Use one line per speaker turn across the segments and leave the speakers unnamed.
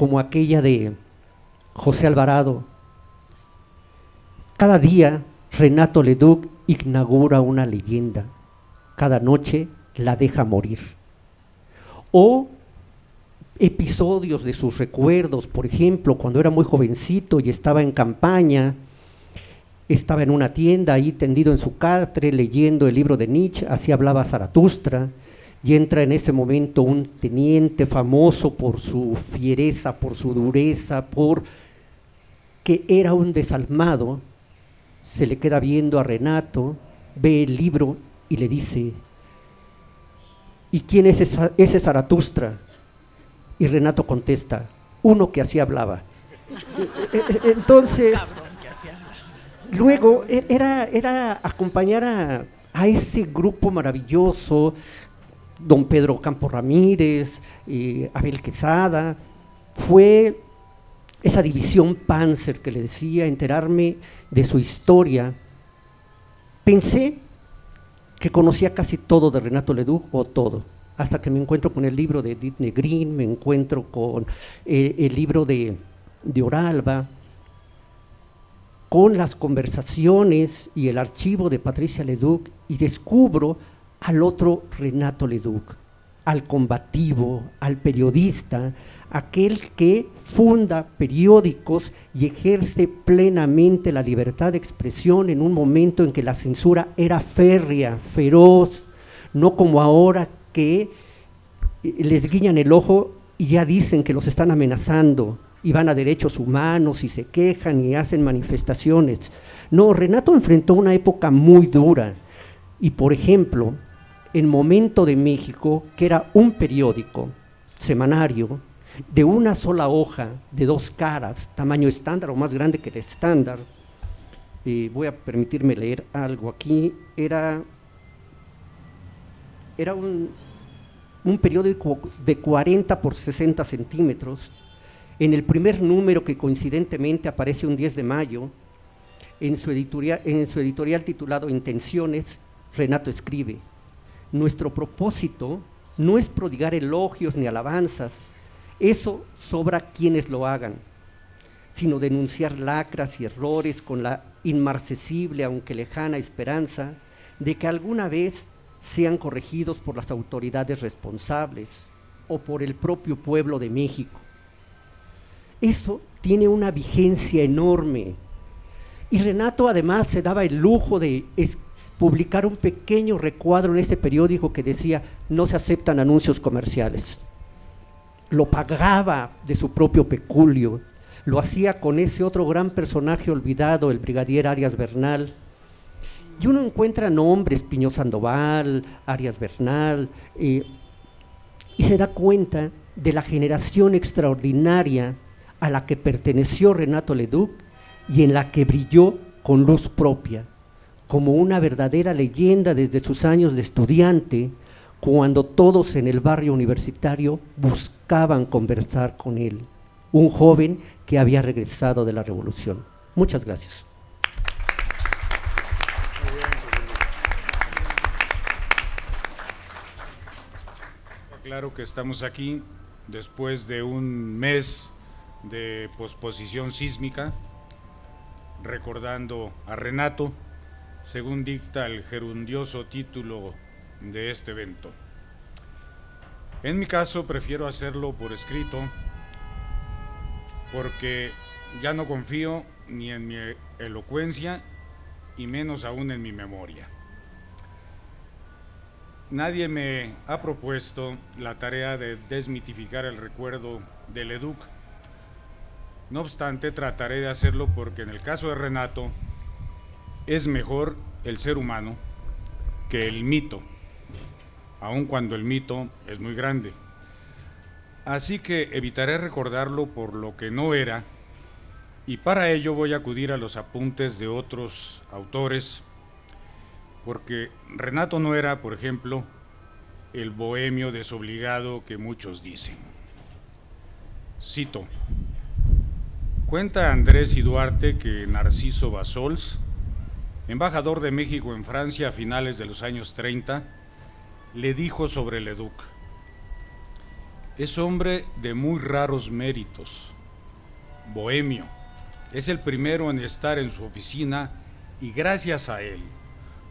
como aquella de José Alvarado. Cada día Renato Leduc inaugura una leyenda, cada noche la deja morir. O episodios de sus recuerdos, por ejemplo, cuando era muy jovencito y estaba en campaña, estaba en una tienda ahí tendido en su catre leyendo el libro de Nietzsche, así hablaba Zaratustra, y entra en ese momento un teniente famoso por su fiereza, por su dureza, por que era un desalmado. Se le queda viendo a Renato, ve el libro y le dice: ¿y quién es ese Zaratustra? Y Renato contesta: uno que así hablaba. Entonces, luego era acompañar a ese grupo maravilloso, don Pedro Campos Ramírez, Abel Quesada. Fue esa división Panzer que le decía, enterarme de su historia. Pensé que conocía casi todo de Renato Leduc, o todo, hasta que me encuentro con el libro de Edith Negrín, me encuentro con el libro de Oralba, con las conversaciones y el archivo de Patricia Leduc, y descubro al otro Renato Leduc, al combativo, al periodista, aquel que funda periódicos y ejerce plenamente la libertad de expresión en un momento en que la censura era férrea, feroz, no como ahora que les guiñan el ojo y ya dicen que los están amenazando y van a derechos humanos y se quejan y hacen manifestaciones. No, Renato enfrentó una época muy dura y, por ejemplo, en Momento de México, que era un periódico semanario de una sola hoja, de 2 caras, tamaño estándar o más grande que el estándar, voy a permitirme leer algo aquí, era un periódico de 40 por 60 centímetros. En el primer número, que coincidentemente aparece un 10 de mayo, en su editorial titulado Intenciones, Renato escribe: nuestro propósito no es prodigar elogios ni alabanzas, eso sobra quienes lo hagan, sino denunciar lacras y errores con la inmarcesible, aunque lejana, esperanza de que alguna vez sean corregidos por las autoridades responsables o por el propio pueblo de México. Eso tiene una vigencia enorme. Y Renato además se daba el lujo de publicar un pequeño recuadro en ese periódico que decía: no se aceptan anuncios comerciales. Lo pagaba de su propio peculio, lo hacía con ese otro gran personaje olvidado, el brigadier Arias Bernal. Y uno encuentra nombres: Piñó Sandoval, Arias Bernal, y se da cuenta de la generación extraordinaria a la que perteneció Renato Leduc y en la que brilló con luz propia, como una verdadera leyenda desde sus años de estudiante, cuando todos en el barrio universitario buscaban conversar con él, un joven que había regresado de la revolución. Muchas gracias.
Claro que estamos aquí después de un mes de posposición sísmica, recordando a Renato, según dicta el gerundioso título de este evento. En mi caso prefiero hacerlo por escrito, porque ya no confío ni en mi elocuencia y menos aún en mi memoria. Nadie me ha propuesto la tarea de desmitificar el recuerdo de Leduc. No obstante, trataré de hacerlo porque en el caso de Renato es mejor el ser humano que el mito, aun cuando el mito es muy grande. Así que evitaré recordarlo por lo que no era, y para ello voy a acudir a los apuntes de otros autores, porque Renato no era, por ejemplo, el bohemio desobligado que muchos dicen. Cito: cuenta Andrés y Duarte que Narciso Bassols, embajador de México en Francia a finales de los años 30, le dijo sobre Leduc: Es hombre de muy raros méritos, bohemio. Es el primero en estar en su oficina y gracias a él,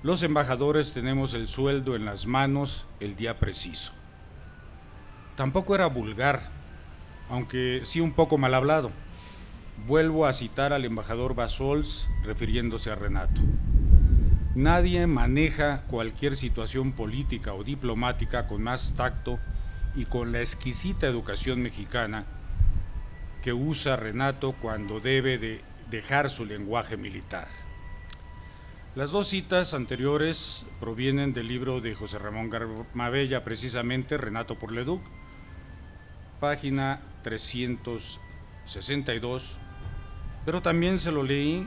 los embajadores tenemos el sueldo en las manos el día preciso. Tampoco era vulgar, aunque sí un poco mal hablado. Vuelvo a citar al embajador Bassols refiriéndose a Renato. Nadie maneja cualquier situación política o diplomática con más tacto y con la exquisita educación mexicana que usa Renato cuando debe de dejar su lenguaje militar. Las dos citas anteriores provienen del libro de José Ramón Garbabella, precisamente Renato por Leduc, página 362, pero también se lo leí,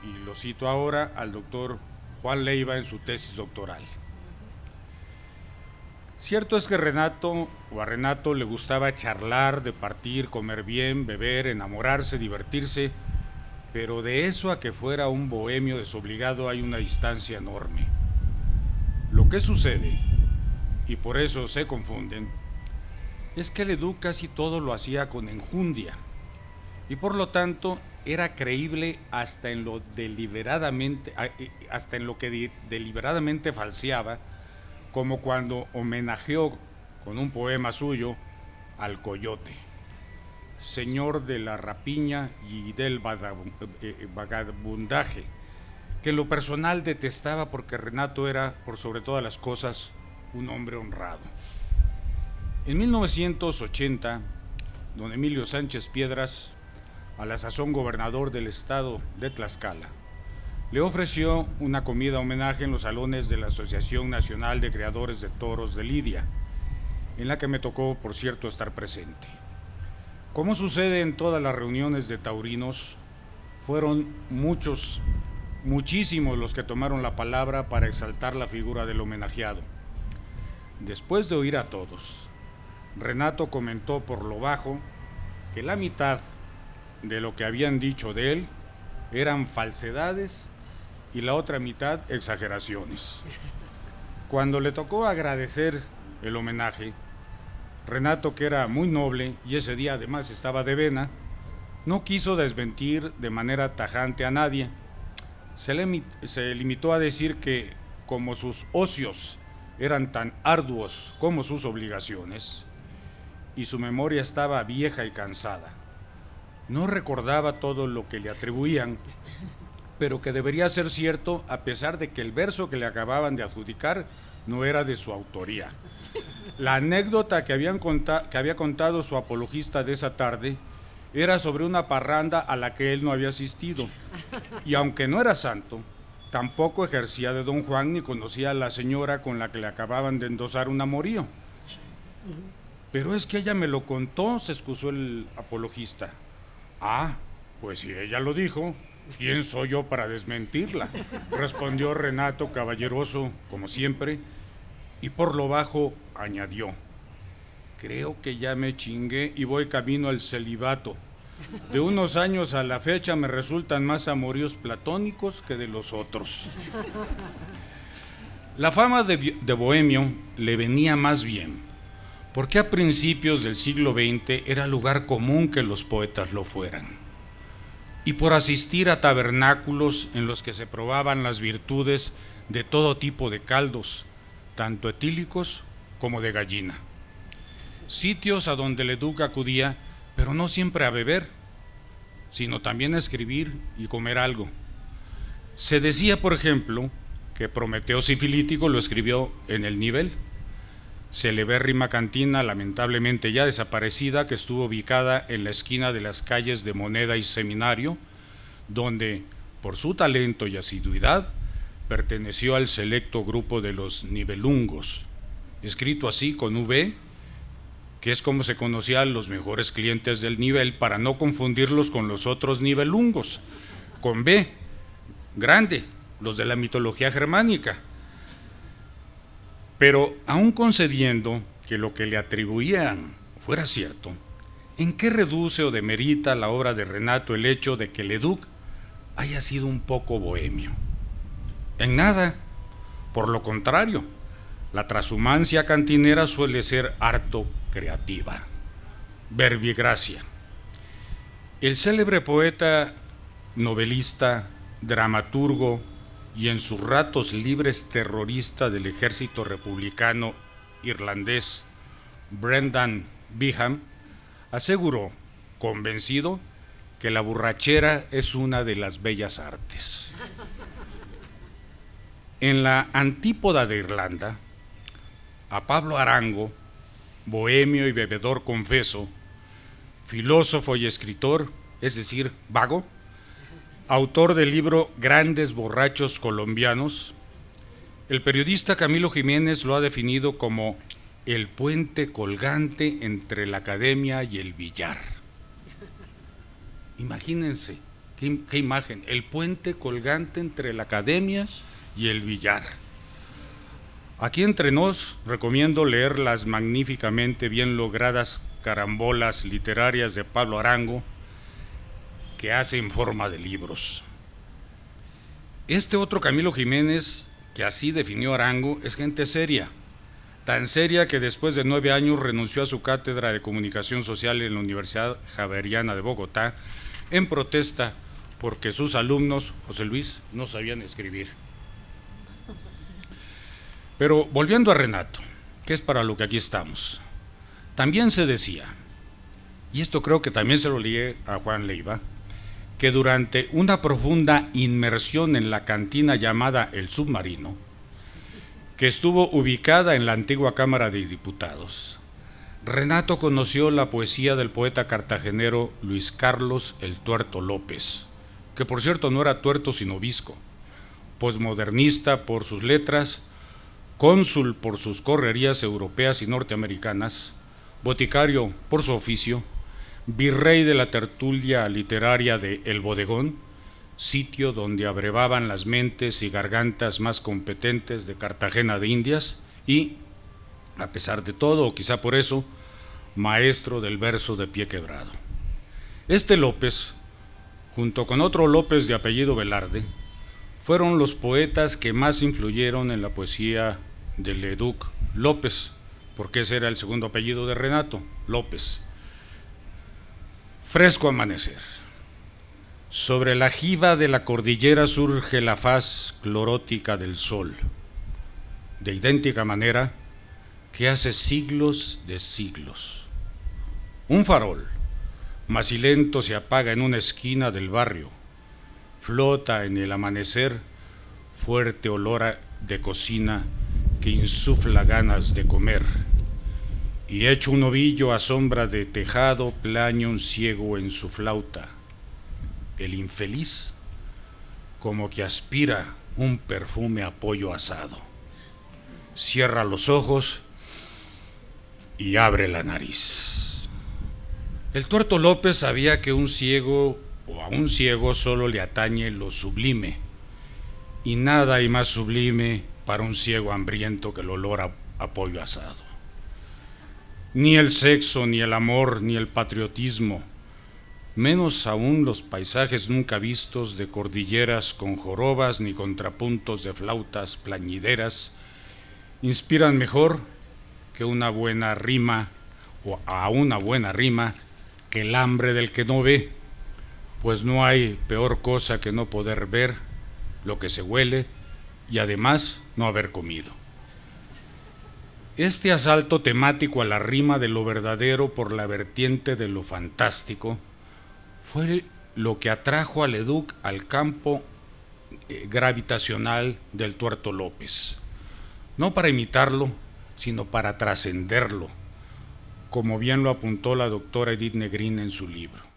y lo cito ahora, al doctor Juan Leiva en su tesis doctoral. Cierto es que a Renato le gustaba charlar, departir, comer bien, beber, enamorarse, divertirse, pero de eso a que fuera un bohemio desobligado hay una distancia enorme. Lo que sucede, y por eso se confunden, es que Leduc casi todo lo hacía con enjundia, y por lo tanto era creíble hasta en lo que deliberadamente falseaba, como cuando homenajeó con un poema suyo al coyote, señor de la rapiña y del vagabundaje, que en lo personal detestaba porque Renato era, por sobre todas las cosas, un hombre honrado. En 1980, don Emilio Sánchez Piedras, a la sazón gobernador del estado de Tlaxcala, le ofreció una comida homenaje en los salones de la Asociación Nacional de Criadores de Toros de Lidia, en la que me tocó, por cierto, estar presente. Como sucede en todas las reuniones de taurinos, fueron muchísimos los que tomaron la palabra para exaltar la figura del homenajeado. Después de oír a todos, Renato comentó por lo bajo que la mitad de lo que habían dicho de él eran falsedades y la otra mitad exageraciones. Cuando le tocó agradecer el homenaje, Renato, que era muy noble y ese día además estaba de vena, no quiso desmentir de manera tajante a nadie. Se limitó a decir que, como sus ocios eran tan arduos como sus obligaciones, y su memoria estaba vieja y cansada, no recordaba todo lo que le atribuían, pero que debería ser cierto a pesar de que el verso que le acababan de adjudicar no era de su autoría. La anécdota que había contado su apologista de esa tarde era sobre una parranda a la que él no había asistido, y aunque no era santo, tampoco ejercía de don Juan ni conocía a la señora con la que le acababan de endosar un amorío. Pero es que ella me lo contó, se excusó el apologista. Ah, pues si ella lo dijo, ¿quién soy yo para desmentirla?, respondió Renato caballeroso, como siempre, y por lo bajo añadió: creo que ya me chingué y voy camino al celibato. De unos años a la fecha me resultan más amoríos platónicos que de los otros. La fama de bohemio le venía más bien, porque a principios del siglo XX era lugar común que los poetas lo fueran, y por asistir a tabernáculos en los que se probaban las virtudes de todo tipo de caldos, tanto etílicos como de gallina. Sitios a donde Leduc acudía, pero no siempre a beber, sino también a escribir y comer algo. Se decía, por ejemplo, que Prometeo Sifilítico lo escribió en el Nivel, celebérrima cantina lamentablemente ya desaparecida que estuvo ubicada en la esquina de las calles de Moneda y Seminario, donde, por su talento y asiduidad, perteneció al selecto grupo de los nivelungos, escrito así con V, que es como se conocían los mejores clientes del nivel, para no confundirlos con los otros nivelungos, con B, grande, los de la mitología germánica. Pero aún concediendo que lo que le atribuían fuera cierto, ¿en qué reduce o demerita la obra de Renato el hecho de que Leduc haya sido un poco bohemio? En nada, por lo contrario, la trashumancia cantinera suele ser harto creativa. verbigracia. El célebre poeta, novelista, dramaturgo y en sus ratos libres terrorista del ejército republicano irlandés, Brendan Behan, aseguró, convencido, que la borrachera es una de las bellas artes. En la Antípoda de Irlanda, a Pablo Arango, bohemio y bebedor confeso, filósofo y escritor, es decir, vago, autor del libro Grandes Borrachos Colombianos, el periodista Camilo Jiménez lo ha definido como el puente colgante entre la academia y el billar. Imagínense, qué imagen, el puente colgante entre la academia y el billar. Aquí entre nos recomiendo leer las magníficamente bien logradas carambolas literarias de Pablo Arango, que hace en forma de libros. Este otro Camilo Jiménez, que así definió Arango, es gente seria, tan seria que después de 9 años renunció a su cátedra de comunicación social en la Universidad Javeriana de Bogotá, en protesta porque sus alumnos, José Luis, no sabían escribir. Pero volviendo a Renato, que es para lo que aquí estamos, también se decía, y esto creo que también se lo leí a Juan Leiva, que durante una profunda inmersión en la cantina llamada El Submarino, que estuvo ubicada en la antigua Cámara de Diputados, Renato conoció la poesía del poeta cartagenero Luis Carlos el Tuerto López, que por cierto no era tuerto sino visco, posmodernista por sus letras, cónsul por sus correrías europeas y norteamericanas, boticario por su oficio, virrey de la tertulia literaria de El Bodegón, sitio donde abrevaban las mentes y gargantas más competentes de Cartagena de Indias, y, a pesar de todo, o quizá por eso, maestro del verso de pie quebrado. Este López, junto con otro López de apellido Velarde, fueron los poetas que más influyeron en la poesía de Leduc López, porque ese era el segundo apellido de Renato, López. Fresco amanecer. Sobre la jiba de la cordillera surge la faz clorótica del sol, de idéntica manera que hace siglos de siglos. Un farol, macilento, se apaga en una esquina del barrio. Flota en el amanecer fuerte olor de cocina que insufla ganas de comer. Y hecho un ovillo a sombra de tejado, plaña un ciego en su flauta. El infeliz, como que aspira un perfume a pollo asado. Cierra los ojos y abre la nariz. El Tuerto López sabía que un ciego o a un ciego solo le atañe lo sublime, y nada hay más sublime para un ciego hambriento que el olor a pollo asado. Ni el sexo, ni el amor, ni el patriotismo, menos aún los paisajes nunca vistos de cordilleras con jorobas ni contrapuntos de flautas plañideras, inspiran mejor que una buena rima, o a una buena rima, que el hambre del que no ve, pues no hay peor cosa que no poder ver lo que se huele y además no haber comido. Este asalto temático a la rima de lo verdadero por la vertiente de lo fantástico fue lo que atrajo a Leduc al campo gravitacional del Tuerto López, no para imitarlo, sino para trascenderlo, como bien lo apuntó la doctora Edith Negrín en su libro.